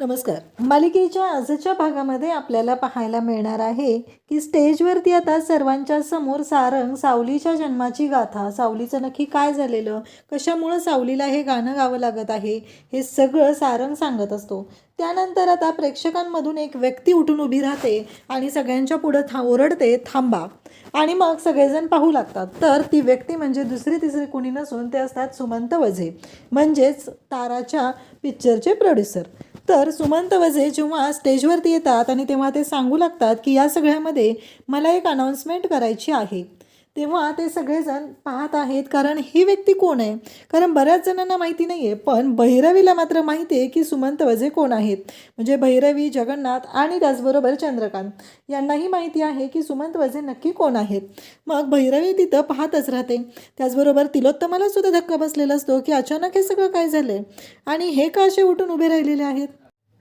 नमस्कार. मालिकेच्या आजच्या भागामध्ये आपल्याला पाहायला मिळणार आहे की स्टेजवरती आता सर्वांच्या समोर सारंग सावलीच्या जन्माची गाथा, सावलीचं नक्की काय झालेलं, कशामुळं सावलीला हे गाणं गावं लागत आहे, हे सगळं सारंग सांगत असतो. त्यानंतर आता प्रेक्षकांमधून एक व्यक्ती उठून उभी राहते आणि सगळ्यांच्या पुढं ओरडते, थांबा. आणि मग सगळेजण पाहू लागतात. तर ती व्यक्ती म्हणजे दुसरी तिसरी कोणी नसून ते असतात सुमंत वझे, म्हणजेच ताराच्या पिक्चरचे प्रोड्युसर. तर सुमंत वझे जेव्हा स्टेजवरती येतात आणि तेव्हा ते सांगू लागतात की या सगळ्यामध्ये मला एक अनाऊन्समेंट करायची आहे. तेव्हा ते सगळेजण पाहत आहेत, कारण ही व्यक्ती कोण आहे. कारण बऱ्याच जणांना माहिती नाही आहे, पण भैरवीला मात्र माहिती आहे की सुमंत वझे कोण आहेत. म्हणजे भैरवी, जगन्नाथ आणि त्याचबरोबर चंद्रकांत यांनाही माहिती आहे की सुमंत वझे नक्की कोण आहेत. मग भैरवी तिथं पाहतच राहते. त्याचबरोबर तिलोत्तमाला सुद्धा धक्का बसलेला असतो की अचानक हे सगळं काय झालं आहे आणि हे का असे उठून उभे राहिलेले आहेत.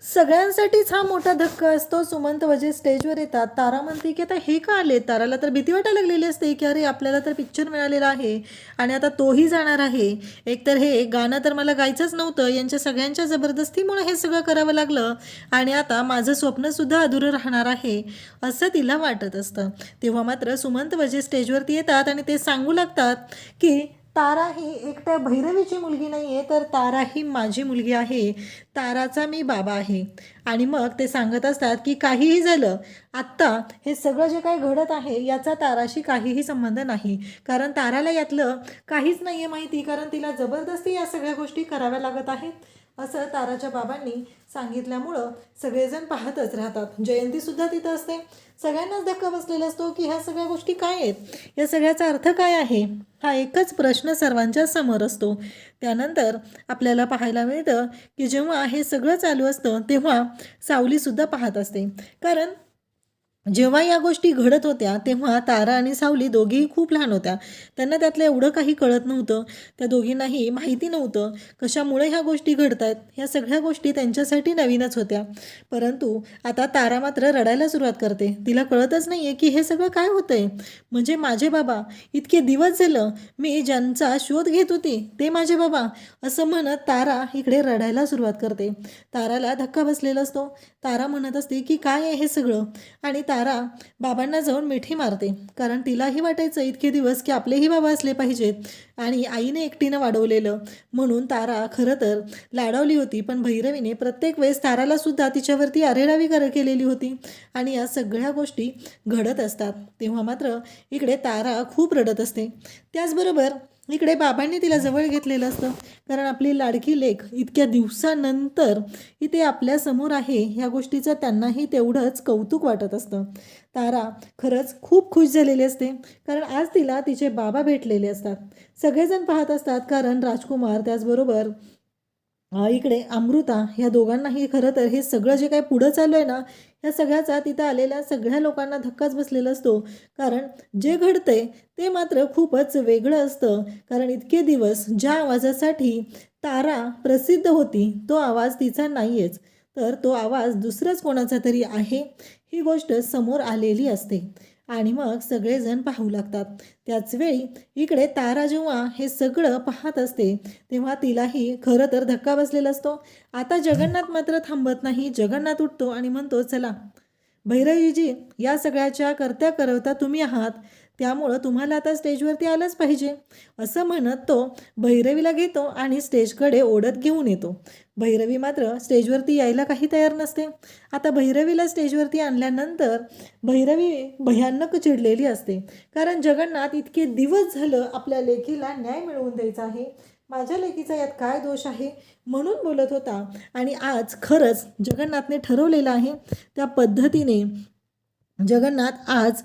सगळ्यांसाठीच हा मोठा धक्का असतो. सुमंत वझे स्टेजवर येतात. तारा म्हणते की आता हे का आले. ताराला तर भीती वाटायला लागलेली असते की अरे आपल्याला तर पिक्चर मिळालेला आहे आणि आता तोही जाणार आहे. एकतर हे गाणं तर मला गायचंच नव्हतं, यांच्या सगळ्यांच्या जबरदस्तीमुळे हे सगळं करावं लागलं आणि आता माझं स्वप्नसुद्धा अधुरं राहणार आहे असं तिला वाटत असतं. तेव्हा मात्र सुमंत वझे स्टेजवरती येतात आणि ते सांगू लागतात की तारा ही एकट्या भैरवीची मुलगी नाही आहे, तर तारा ही माझी मुलगी आहे. ताराचा मी बाबा आहे. आणि मग ते सांगत असतात की काहीही झालं, आत्ता हे सगळं जे काही घडत आहे याचा ताराशी काहीही संबंध नाही. कारण ताराला यातलं काहीच नाही आहे माहिती, कारण तिला जबरदस्ती या सगळ्या गोष्टी कराव्या लागत आहेत असं ताराच्या बाबांनी सांगितल्यामुळं सगळेजण पाहतच राहतात. जयंतीसुद्धा तिथं असते. सगळ्यांनाच धक्का बसलेला असतो की ह्या सगळ्या गोष्टी काय आहेत, या सगळ्याचा अर्थ काय आहे, हा एकच प्रश्न सर्वांच्या समोर असतो. त्यानंतर आपल्याला पाहायला मिळतं की जेव्हा हे सगळं चालू असतं तेव्हा सावलीसुद्धा पाहत असते. कारण जेव्हा या गोष्टी घडत होत्या तेव्हा तारा आणि सावली दोघीही खूप लहान होत्या. त्यांना त्यातलं एवढं काही कळत नव्हतं. त्या दोघींनाही माहिती नव्हतं कशामुळे ह्या गोष्टी घडत आहेत. ह्या सगळ्या गोष्टी त्यांच्यासाठी नवीनच होत्या. परंतु आता तारा मात्र रडायला सुरुवात करते. तिला कळतच नाही आहे की हे सगळं काय होतं आहे. म्हणजे माझे बाबा, इतके दिवस झालं मी ज्यांचा शोध घेत होती ते माझे बाबा, असं म्हणत तारा इकडे रडायला सुरुवात करते. ताराला धक्का बसलेला असतो. तारा म्हणत असते की काय आहे हे सगळं. आणि तारा बाबांना जाऊन मिठी मारते. कारण तिलाही वाटायचं इतके दिवस की आपलेही बाबा असले पाहिजेत आणि आईने एकटीनं वाढवलेलं म्हणून तारा खरं तर लाडावली होती. पण भैरवीने प्रत्येक वेळेस ताराला सुद्धा तिच्यावरती अरेरावी केलेली होती आणि या सगळ्या गोष्टी घडत असतात. तेव्हा मात्र इकडे तारा खूप रडत असते. त्याचबरोबर इकडे बाबांनी तिला जवळ घेतलेलं असतं. कारण आपली लाडकी लेक इतक्या दिवसानंतर इथे आपल्यासमोर आहे ह्या गोष्टीचं त्यांनाही तेवढंच कौतुक वाटत असतं. तारा खरंच खूप खुश झालेली असते. कारण आज तिला तिचे बाबा भेटलेले असतात. सगळेजण पाहत असतात, कारण राजकुमार त्याचबरोबर इकडे अमृता ह्या दोघांनाही खरं तर हे सगळं जे काही पुढं चालू आहे ना, ह्या सगळ्याचा तिथं आलेल्या सगळ्या लोकांना धक्काच बसलेला असतो. कारण जे घडतंय ते मात्र खूपच वेगळं असतं. कारण इतके दिवस ज्या आवाजासाठी तारा प्रसिद्ध होती तो आवाज तिचा नाही आहेच, तर तो आवाज दुसराच कोणाचा तरी आहे ही गोष्ट समोर आलेली असते. आणि मग सगळेजण पाहू लागतात. त्याचवेळी इकडे तारा जेव्हा हे सगळं पाहत असते तेव्हा तिलाही खरं तर धक्का बसलेला असतो. आता जगन्नाथ मात्र थांबत नाही. जगन्नाथ उठतो आणि म्हणतो, चला भैरवीजी, या सगळ्याच्या करत्या करवता तुम्ही आहात, त्यामुळं तुम्हाला आता स्टेजवरती आलंच पाहिजे असं म्हणत तो भैरवीला घेतो आणि स्टेजकडे ओढत घेऊन येतो. भैरवी मात्र स्टेजवरती यायला काही तयार नसते. आता भैरवीला स्टेजवरती आणल्यानंतर भैरवी भयानक चिडलेली असते. कारण जगन्नाथ इतके दिवस झालं आपल्या लेकीला न्याय मिळवून द्यायचा आहे, माझ्या लेकीचा यात काय दोष आहे म्हणून बोलत होता. आणि आज खरंच जगन्नाथने ठरवलेलं आहे त्या पद्धतीने जगन्नाथ आज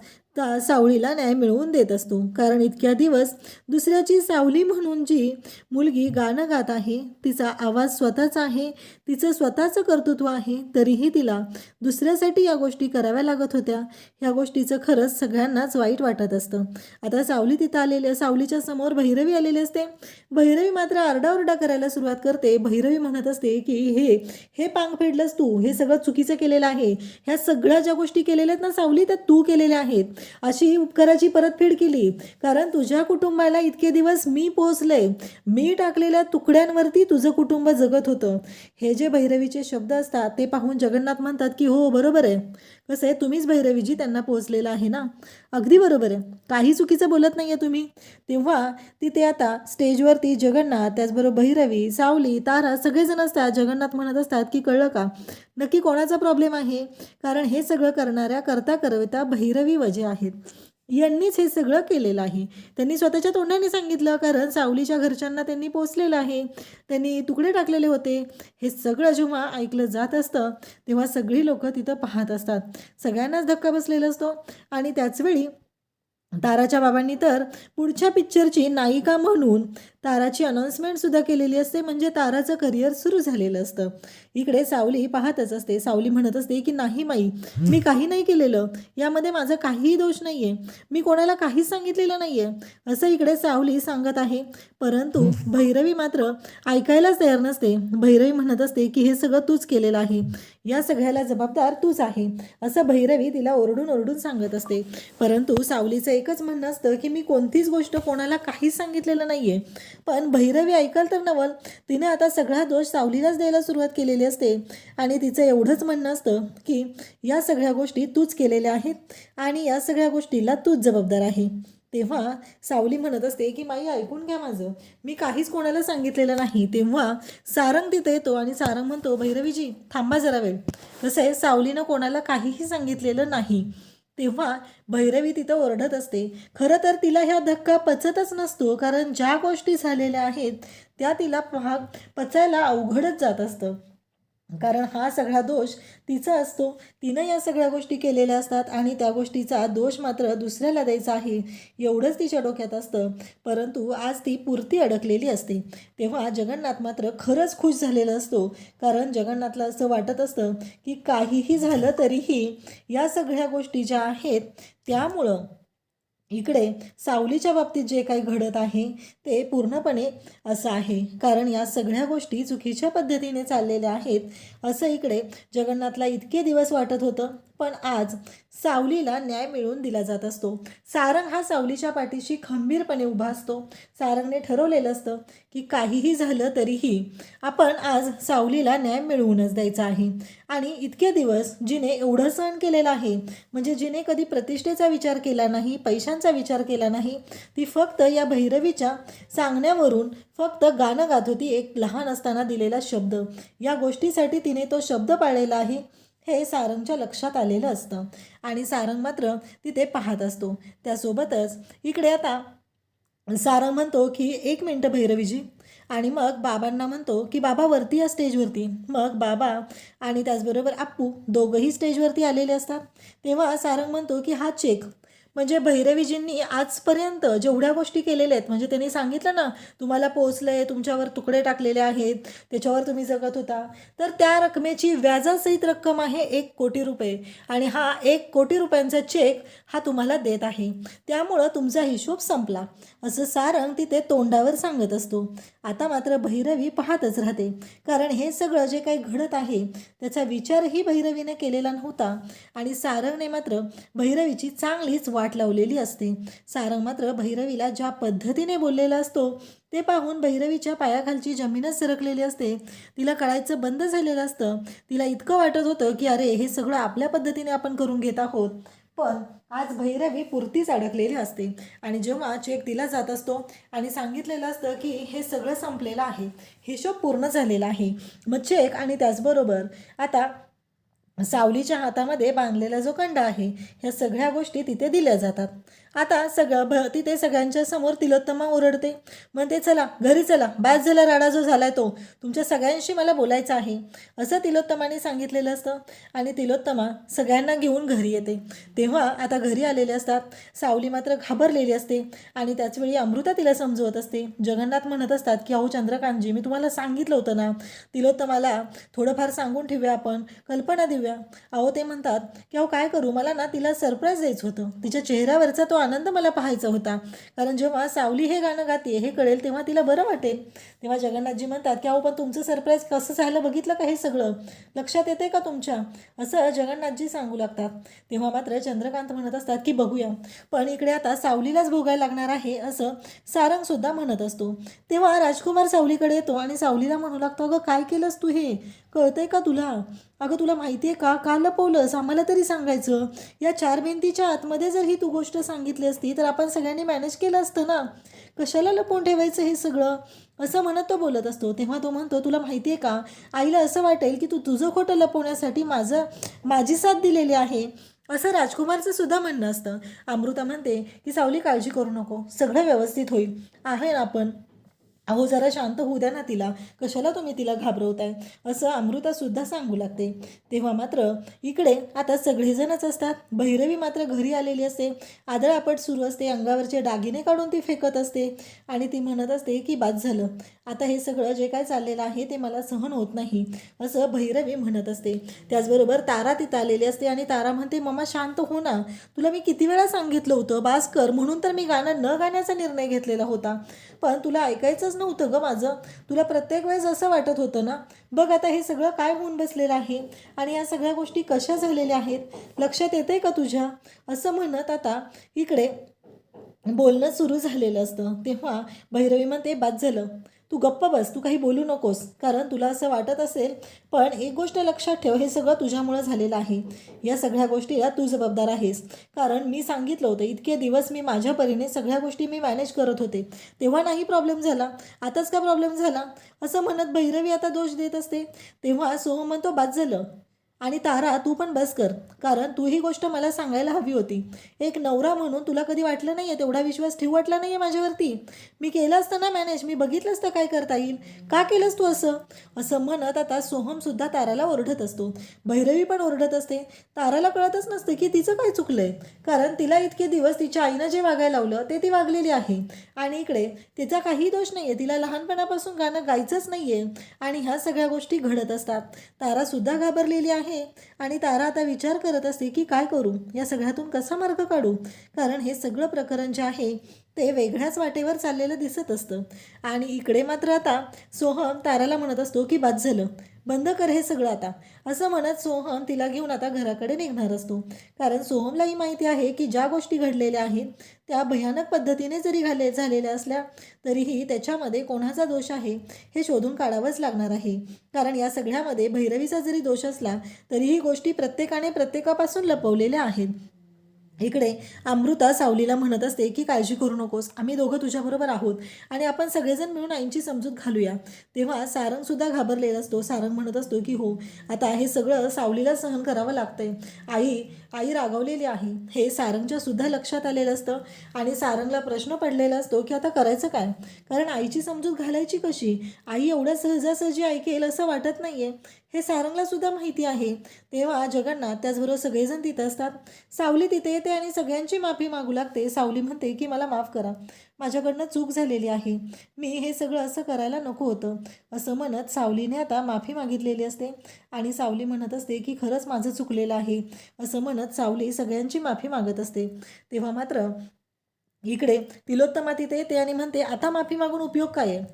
सावलीला न्याय मिळवून देत असतो. कारण इतक्या दिवस दुसऱ्याची सावली म्हणून जी मुलगी गाणं गात आहे, तिचा आवाज स्वतःचा आहे, तिचं स्वतःचं कर्तृत्व आहे, तरीही तिला दुसऱ्यासाठी या गोष्टी कराव्या लागत होत्या. ह्या गोष्टीचं खरंच सगळ्यांनाच वाईट वाटत असतं. आता सावली तिथं आलेली, सावलीच्या समोर भैरवी आलेली असते. भैरवी मात्र आरडाओरडा करायला सुरुवात करते. भैरवी म्हणत असते की हे पांग फेडलंस तू, हे सगळं चुकीचं केलेलं आहे, ह्या सगळ्या ज्या गोष्टी केलेल्या आहेत ना सावली त्या तू केलेल्या आहेत. अशी उपकाराची परतफेड केली, कारण तुझ्या कुटुंबाला इतके दिवस मी पोचले, मी टाकलेल्या तुकड्यांवरती तुझं कुटुंब जगत होतं. हे जे भैरवीचे शब्द असतात ते पाहून जगन्नाथ म्हणतात की हो बरोबर आहे. कसं आहे, तुम्हीच भैरवीजी त्यांना पोचलेला आहे ना. अगदी बरोबर आहे, काही चुकीचं बोलत नाही आहे तुम्ही. तेव्हा तिथे आता स्टेजवरती जगन्नाथ, त्याचबरोबर भैरवी, सावली, तारा सगळेजण असतात. जगन्नाथ म्हणत असतात की कळलं का नक्की कोणाचा प्रॉब्लेम आहे, कारण हे सगळं करणाऱ्या करता करविता भैरवी वजे आहेत. यांनीच हे सगळं केलेलं आहे. त्यांनी स्वतःच्या तोंडाने सांगितलं, कारण सावलीच्या घरच्यांना त्यांनी पोचलेलं आहे, त्यांनी तुकडे टाकलेले होते. हे सगळं जेव्हा ऐकलं जात असतं तेव्हा सगळी लोक तिथं पाहत असतात. सगळ्यांनाच धक्का बसलेला असतो. आणि त्याचवेळी ताराच्या बाबांनी तर पुढच्या पिक्चरची नायिका म्हणून ताराची अनाउन्समेंटसुद्धा केलेली असते, म्हणजे ताराचं करिअर सुरू झालेलं असतं. इकडे सावली पाहतच असते. सावली म्हणत असते की नाही माई, मी काही नाही केलेलं, यामध्ये माझा काहीही दोष नाही आहे, मी कोणाला काहीच सांगितलेलं नाही आहे, असं इकडे सावली सांगत आहे. परंतु भैरवी मात्र ऐकायलाच तयार नसते. भैरवी म्हणत असते की हे सगळं तूच केलेलं आहे, या सगळ्याला जबाबदार तूच आहे, असं भैरवी तिला ओरडून ओरडून सांगत असते. परंतु सावलीचं एकच म्हणणं असतं की मी कोणतीच गोष्ट कोणाला काहीच सांगितलेलं नाही आहे. पण भैरवी ऐकाल तर नवल, तिने आता सगळा दोष सावलीलाच द्यायला सुरुवात केलेली असते. आणि तिचं एवढंच म्हणणं असतं की या सगळ्या गोष्टी तूच केलेल्या आहेत आणि या सगळ्या गोष्टीला तूच जबाबदार आहे. तेव्हा सावली म्हणत असते की माई ऐकून घ्या माझं, मी काहीच कोणाला सांगितलेलं नाही. तेव्हा सारंग तिथे येतो आणि सारंग म्हणतो भैरवीजी थांबा जरा वेळ. कसं आहे, सावलीनं कोणाला काहीही सांगितलेलं नाही. तेव्हा भैरवी तिथं ओरडत असते. खरं तर तिला ह्या धक्का पचतच नसतो, कारण ज्या गोष्टी झालेल्या आहेत त्या तिला पचायला अवघडच जात असतं, कारण हा सगळा दोष तिचा असतो. तिनं या सगळ्या गोष्टी केलेल्या असतात आणि त्या गोष्टीचा दोष मात्र दुसऱ्याला द्यायचा आहे एवढंच तिच्या डोक्यात असतं. परंतु आज ती पुरती अडकलेली असते. तेव्हा जगन्नाथ मात्र खरंच खुश झालेला असतो, कारण जगन्नाथला असं वाटत असतं की काहीही झालं तरीही या सगळ्या गोष्टी ज्या आहेत त्यामुळं इकडे सावलीच्या बाबतीत जे काही घडत आहे ते पूर्णपणे असं आहे, कारण या सगळ्या गोष्टी चुकीच्या पद्धतीने चाललेल्या आहेत असं इकडे जगन्नाथला इतके दिवस वाटत होतं. पण आज सावलीला न्याय मिळवून दिला जात असतो. सारंग हा सावलीच्या पाठीशी खंबीरपणे उभा असतो. सारंगने ठरवलेलं असतं की काहीही झालं तरीही आपण आज सावलीला न्याय मिळवूनच द्यायचा आहे. आणि इतके दिवस जिने एवढं सहन केलेलं आहे, म्हणजे जिने कधी प्रतिष्ठेचा विचार केला नाही, पैशांचा विचार केला नाही, ती फक्त या भैरवीच्या सांगण्यावरून फक्त गाणं गात होती. एक लहान असताना दिलेला शब्द, या गोष्टीसाठी तिने तो शब्द पाळलेला आहे हे सारंगच्या लक्षात आलेलं असतं. आणि सारंग मात्र तिथे पाहत असतो. त्यासोबतच इकडे आता सारंग म्हणतो की 1 मिनटं भैरवीजी, आणि मग बाबांना म्हणतो की बाबा वरती या स्टेजवरती. मग बाबा आणि त्याचबरोबर आप्पू दोघंही स्टेजवरती आलेले असतात. तेव्हा सारंग म्हणतो की हा चेक, म्हणजे भैरवीजींनी आजपर्यंत जेवढ्या गोष्टी केलेल्या आहेत, म्हणजे त्यांनी सांगितलं ना तुम्हाला पोचलं आहे, तुमच्यावर तुकडे टाकलेले आहेत, त्याच्यावर तुम्ही जगत होता, तर त्या रकमेची व्याजासहित रक्कम आहे 1 कोटी रुपये. आणि हा 1 कोटी रुपयांचा चेक हा तुम्हाला देत आहे, त्यामुळं तुमचा हिशोब संपला, असं सारंग तिथे तोंडावर सांगत असतो. आता मात्र भैरवी पाहतच राहते, कारण हे सगळं जे काही घडत आहे त्याचा विचारही भैरवीने केलेला नव्हता. आणि सारंगने मात्र भैरवीची चांगलीच वाट लावलेली असते. सारंग मात्र भैरवीला ज्या पद्धतीने बोललेला असतो ते पाहून भैरवीच्या पायाखालची जमीनच सरकलेली असते. तिला कळायचं बंद झालेलं असतं. तिला इतकं वाटत होतं की अरे हे सगळं आपल्या पद्धतीने आपण करून घेत आहोत, पण आज भैरवी पुरतीच अडकलेली असते. आणि जेव्हा चेक दिला जात असतो आणि सांगितलेलं असतं की हे सगळं संपलेलं आहे, हिशोब पूर्ण झालेला आहे, मग चेक आणि त्याचबरोबर आता सावलीच्या हातामध्ये बांधलेला जो कंडा आहे, ह्या सगळ्या गोष्टी तिथे दिल्या जातात. आता तिथे सगळ्यांच्या समोर तिलोत्तमा ओरडते, म्हणते चला घरी चला, बॅस झाला राडा जो झालाय तो, तुमच्या सगळ्यांशी मला बोलायचं आहे, असं तिलोत्तमाने सांगितलेलं असतं. आणि तिलोत्तमा सगळ्यांना घेऊन घरी येते. तेव्हा आता घरी आलेले असतात. सावली मात्र घाबरलेली असते आणि त्याचवेळी अमृता तिला समजवत असते. जगन्नाथ म्हणत असतात की अहो चंद्रकांतजी, मी तुम्हाला सांगितलं होतं ना, तिलोत्तमाला थोडंफार सांगून ठेवूया, आपण कल्पना देऊया. अहो ते म्हणतात की अहो काय करू, मला ना तिला सरप्राईज द्यायचं होतं, तिच्या चेहऱ्यावरचा तो आनंद मला पाहायचा होता. कारण जेव्हा सावली हे गाणं गाते हे कळेल तेव्हा तिला बरं वाटेल. तेव्हा जगन्नाथजी म्हणतात की अहो पण तुमचं सरप्राईज कसं झालं बघितलं का हे सगळं, लक्षात येते का तुमच्या, असं जगन्नाथजी सांगू लागतात. तेव्हा मात्र चंद्रकांत म्हणत असतात की बघूया, पण इकडे आता सावलीलाच भोगायला लागणार आहे असं सारंगसुद्धा म्हणत असतो. तेव्हा राजकुमार सावलीकडे येतो आणि सावलीला म्हणू लागतो, अगं काय केलंस तू, हे कळतंय का तुला, अगं तुला माहिती आहे का लपवलंस, आम्हाला तरी सांगायचं. या चार भिंतीच्या आतमध्ये जर ही तू गोष्ट सांगितली असती तर आपण सगळ्यांनी मॅनेज केलं असतं ना, कशाला लपवून ठेवायचं हे सगळं, असं म्हणत तो बोलत असतो. तेव्हा तो म्हणतो, तुला माहिती आहे का, आईला असं वाटेल की तू तुझं खोटं लपवण्यासाठी माझी साथ दिलेली आहे, असं राजकुमारचं सुद्धा म्हणणं असतं. अमृता म्हणते की सावली काळजी करू नको, सगळं व्यवस्थित होईल, आहे ना आपण, अहो जरा शांत होऊ द्या ना तिला, कशाला तुम्ही तिला घाबरवताय, असं अमृतासुद्धा सांगू लागते. तेव्हा मात्र इकडे आता सगळेजणच असतात. भैरवी मात्र घरी आलेली असते, आदळआपट सुरू असते, अंगावरचे दागिने काढून ती फेकत असते आणि ती म्हणत असते की बाद झालं, आता हे सगळं जे काय चाललेलं आहे ते मला सहन होत नाही, असं भैरवी म्हणत असते. त्याचबरोबर तारा तिथं आलेली असते आणि तारा म्हणते, मम्मा शांत हो ना, तुला मी किती वेळा सांगितलं होतं बास कर म्हणून, तर मी गाणं न गाण्याचा निर्णय घेतलेला होता, पण तुला ऐकायचंच नव्हतं ग माझं, तुला प्रत्येक वेळेस असं वाटत होतं ना, बघ आता हे सगळं काय होऊन बसलेलं आहे आणि या सगळ्या गोष्टी कशा झालेल्या आहेत, लक्षात येते का तुझ्या, असं म्हणत आता इकडे बोलणं सुरू झालेलं असतं. तेव्हा भैरवी म्हणते, बाद झालं, तू गप्प बस, तू काही बोलू नकोस, कारण तुला असं वाटत असेल, पण एक गोष्ट लक्षात ठेव, हे सगळं तुझ्यामुळं झालेलं आहे, या सगळ्या गोष्टीला तू जबाबदार आहेस, कारण मी सांगितलं होतं इतके दिवस मी माझ्या परीने सगळ्या गोष्टी मी मॅनेज करत होते, तेव्हा नाही प्रॉब्लेम झाला, आताच का प्रॉब्लेम झाला, असं म्हणत भैरवी आता दोष देत असते. तेव्हा सोहम म्हणतो, बाद झालं, आणि तारा तू पण बस कर, कारण तू ही गोष्ट मला सांगायला हवी होती, एक नवरा म्हणून तुला कधी वाटलं नाही आहे, तेवढा विश्वास ठेवू वाटला नाही आहे माझ्यावरती, मी केलं असतं ना मॅनेज, मी बघितलं असतं काय करता येईल, का केलंस तू असं, असं म्हणत आता सोहमसुद्धा ताराला ओरडत असतो. भैरवी पण ओरडत असते. ताराला कळतच नसते की तिचं काय चुकलंय, कारण तिला इतके दिवस तिच्या आईनं जे वागायला लावलं ते ती वागलेली आहे आणि इकडे तिचा काही दोष नाही आहे, तिला लहानपणापासून गाणं गायचंच नाही आहे आणि ह्या सगळ्या गोष्टी घडत असतात. तारासुद्धा घाबरलेली आहे आणि तारा आता विचार करत असते की काय करू, या सगळ्यातून कसा मार्ग काढू, कारण हे सगळं प्रकरण जे आहे ते वेगळ्याच वाटेवर चाललेलं दिसत असतं. आणि इकडे मात्र आता सोहम ताराला म्हणत असतो की बाद झालं, बंद कर हे सगळं आता, असं म्हणत सोहम तिला घेऊन आता घराकडे निघणार असतो. कारण सोहमलाही माहिती आहे की ज्या गोष्टी घडलेल्या आहेत त्या भयानक पद्धतीने जरी झालेल्या असल्या तरीही त्याच्यामध्ये कोणाचा दोष आहे हे शोधून काढावंच लागणार आहे. कारण या सगळ्यामध्ये भैरवीचा जरी दोष असला तरीही गोष्टी प्रत्येकाने प्रत्येकापासून लपवलेल्या आहेत. इकडे अमृता सावलीला म्हणत असते की काळजी करू नकोस, आम्ही दोघं तुझ्याबरोबर आहोत आणि आपण सगळेजण मिळून आईंची समजूत घालूया. तेव्हा सारंगसुद्धा घाबरलेला असतो. सारंग म्हणत असतो की हो, आता हे सगळं सावलीला सहन करावं लागतंय, आई रागावलेली आहे, हे सारंगच्या सुद्धा लक्षात आलेलं असतं आणि सारंगला प्रश्न पडलेला असतो की आता करायचं काय, कारण आईची समजूत घालायची कशी, आई एवढ्या सहजासहजी ऐकेल असं वाटत नाही आहे, हे सारंगला सुद्धा माहिती आहे. तेव्हा जगन्नाथ त्याचबरोबर सगळेजण तिथं असतात. सावली तिथे येते आणि सगळ्यांची माफी मागू लागते. सावली म्हणते की मला माफ करा, माझ्याकडनं चूक झालेली आहे, मी हे सगळं असं करायला नको होतं, असं म्हणत सावलीने आता माफी मागितलेली असते आणि सावली म्हणत असते की खरंच माझं चुकलेलं आहे, असं म्हणत सावली सगळ्यांची माफी मागत असते. तेव्हा मात्र इकडे तिलोत्तमा तिथे येते आणि म्हणते, आता माफी मागून उपयोग काय आहे,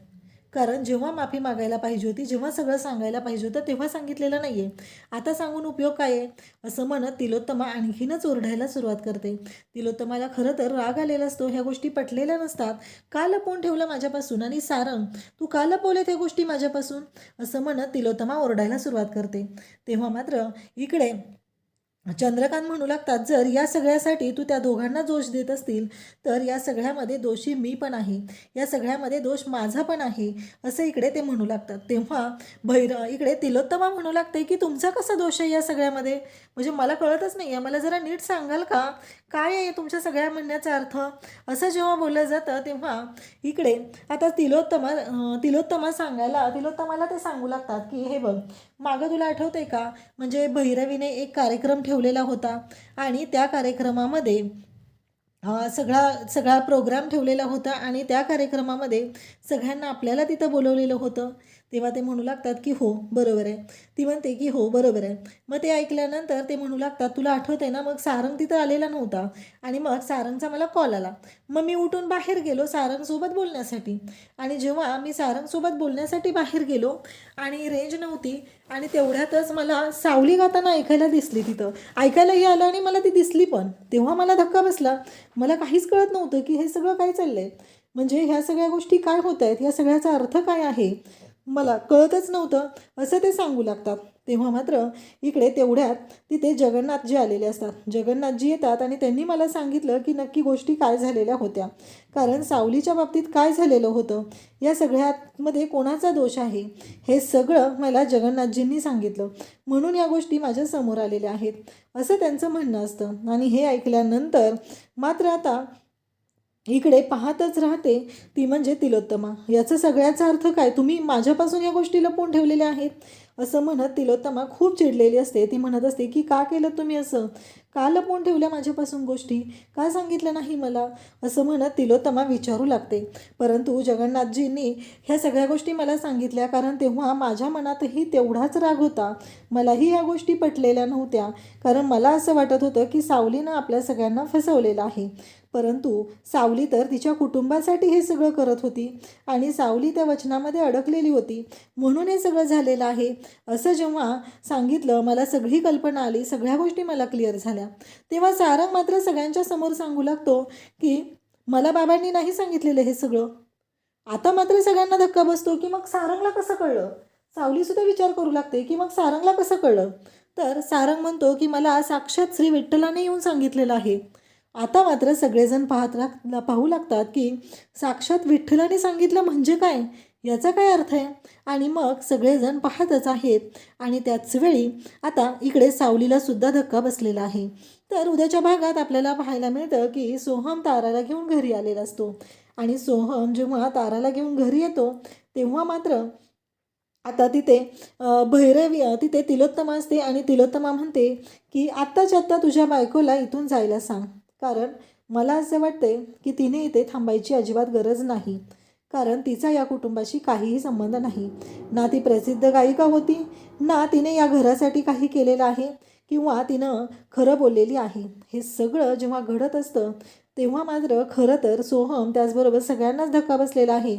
कारण जेव्हा माफी मागायला पाहिजे होती, जेव्हा सगळं सांगायला पाहिजे होतं तेव्हा सांगितलेलं नाही आहे, आता सांगून उपयोग काय आहे, असं म्हणत तिलोत्तमा आणखीनच ओरडायला सुरुवात करते. तिलोत्तमाला खरं तर राग आलेला असतो, ह्या गोष्टी पटलेल्या नसतात, का लपवून ठेवलं माझ्यापासून, आणि सारंग तू का लपवले त्या गोष्टी माझ्यापासून, असं म्हणत तिलोत्तमा ओरडायला सुरुवात करते. तेव्हा मात्र इकडे चंद्रकांत म्हणू लागतात, जर या सगळ्यासाठी तू त्या दोघांना दोष देत असतील तर या सगळ्यामध्ये दोषी मी पण आहे, या सगळ्यामध्ये दोष माझा पण आहे, असं इकडे ते म्हणू लागतात. तेव्हा इकडे तिलोत्तमा म्हणू लागते की तुमचा कसा दोष आहे या सगळ्यामध्ये, म्हणजे मला कळतच नाही आहे, मला जरा नीट सांगाल का, काय आहे तुमच्या सगळ्या म्हणण्याचा अर्थ, असं जेव्हा बोललं जातं तेव्हा इकडे आता तिलोत्तमाला ते सांगू लागतात की हे बघ, मागं तुला आठवतंय का, म्हणजे भैरवीने एक कार्यक्रम ठेवलेला होता आणि त्या कार्यक्रमामध्ये सगळा प्रोग्राम ठेवलेला होता आणि त्या कार्यक्रमामध्ये सगळ्यांना आपल्याला तिथं बोलवलेलं होतं. तेव्हा ते म्हणू लागतात की हो बरोबर आहे. ती म्हणते की हो बरोबर आहे. मग ते ऐकल्यानंतर ते म्हणू लागतात, तुला आठवत आहे ना, मग सारंग तिथं आलेला नव्हता आणि मग सारंगचा मला कॉल आला. मग मी उठून बाहेर गेलो सारंगसोबत बोलण्यासाठी. आणि जेव्हा मी सारंगसोबत बोलण्यासाठी बाहेर गेलो आणि रेंज नव्हती आणि तेवढ्यातच मला सावली गाताना ऐकायला दिसली, तिथं ऐकायलाही आलं आणि मला ती दिसली पण. तेव्हा मला धक्का बसला. मला काहीच कळत नव्हतं की हे सगळं काय चाललं आहे, म्हणजे ह्या सगळ्या गोष्टी काय होत आहेत, या सगळ्याचा अर्थ काय आहे, मला कळतच नव्हतं असं ते सांगू लागतात. तेव्हा मात्र इकडे तेवढ्यात तिथे जगन्नाथजी आलेले असतात. जगन्नाथजी येतात आणि त्यांनी मला सांगितलं की नक्की गोष्टी काय झालेल्या होत्या, कारण सावलीच्या बाबतीत काय झालेलं होतं, या सगळ्यामध्ये कोणाचा दोष आहे, हे सगळं मला जगन्नाथजींनी सांगितलं, म्हणून या गोष्टी माझ्या समोर आलेल्या आहेत असं त्यांचं म्हणणं असतं. आणि हे ऐकल्यानंतर मात्र आता इकडे पाहतच राहते ती म्हणजे तिलोत्तमा. याचा सगळ्याचा अर्थ काय, तुम्ही माझ्यापासून या गोष्टी लपवून ठेवलेल्या आहेत असं म्हणत तिलोत्तमा खूप चिडलेली असते. ती म्हणत असते की का केलं तुम्ही असं, का लपवून ठेवल्या माझ्यापासून गोष्टी, का सांगितलं नाही मला, असं म्हणत तिलोत्तमा विचारू लागते. परंतु जगन्नाथजींनी ह्या सगळ्या गोष्टी मला सांगितल्या, कारण तेव्हा माझ्या मनातही तेवढाच राग होता. मलाही ह्या गोष्टी पटलेल्या नव्हत्या, कारण मला असं वाटत होतं की सावलीनं आपल्या सगळ्यांना फसवलेलं आहे. परंतु सावली तर तिच्या कुटुंबासाठी हे सगळं करत होती आणि सावली त्या वचनामध्ये अडकलेली होती, म्हणून हे सगळं झालेलं आहे असं जेव्हा सांगितलं, मला सगळी कल्पना आली, सगळ्या गोष्टी मला क्लिअर झाल्या. तेव्हा सारंग मात्र सगळ्यांच्या समोर सांगू लागतो की मला बाबांनी नाही सांगितलेलं हे सगळं. आता मात्र सगळ्यांना धक्का बसतो की मग सारंगला कसं कळलं. सावलीसुद्धा विचार करू लागते की मग सारंगला कसं कळलं. तर सारंग म्हणतो की मला साक्षात श्री विठ्ठलाने येऊन सांगितलेलं आहे. आता मात्र सगळेजण पाहू लागतात की साक्षात विठ्ठलाने सांगितलं म्हणजे काय, याचा काय अर्थ आहे. आणि मग सगळेजण पाहतच आहेत. आणि त्याच वेळी आता इकडे सावलीला सुद्धा धक्का बसलेला आहे. तर उद्याच्या भागात आपल्याला पाहायला मिळतं की सोहम ताराला घेऊन घरी आलेला असतो. आणि सोहम जेव्हा ताराला घेऊन घरी येतो तेव्हा मात्र आता तिथे भैरवी तिथे तिलोत्तमा असते आणि तिलोत्तमा म्हणते की आत्ताच्या आत्ता तुझ्या बायकोला इथून जायला सांग, कारण मला असं वाटते की तिने इथे थांबायची अजिबात गरज नाही, कारण तिचा या कुटुंबाशी काहीही संबंध नाही. ना ती प्रसिद्ध गायिका होती, ना तिने या घरासाठी काही केलेलं आहे, किंवा तिनं खरं बोललेली आहे. हे सगळं जेव्हा घडत असतं तेव्हा मात्र खरं तर सोहम त्याचबरोबर सगळ्यांनाच धक्का बसलेला आहे,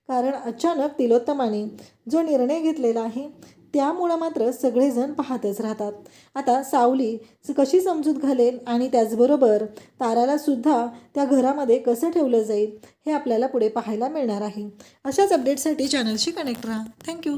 कारण अचानक तिलोत्तमाने जो निर्णय घेतलेला आहे त्यामुळं मात्र सगळेजण पाहतच राहतात. आता सावली कशी समजूत घालेल आणि त्याचबरोबर ताराला सुद्धा त्या घरामध्ये कसं ठेवलं जाईल हे आपल्याला पुढे पाहायला मिळणार आहे. अशाच अपडेटसाठी चॅनलशी कनेक्ट राहा. थँक्यू.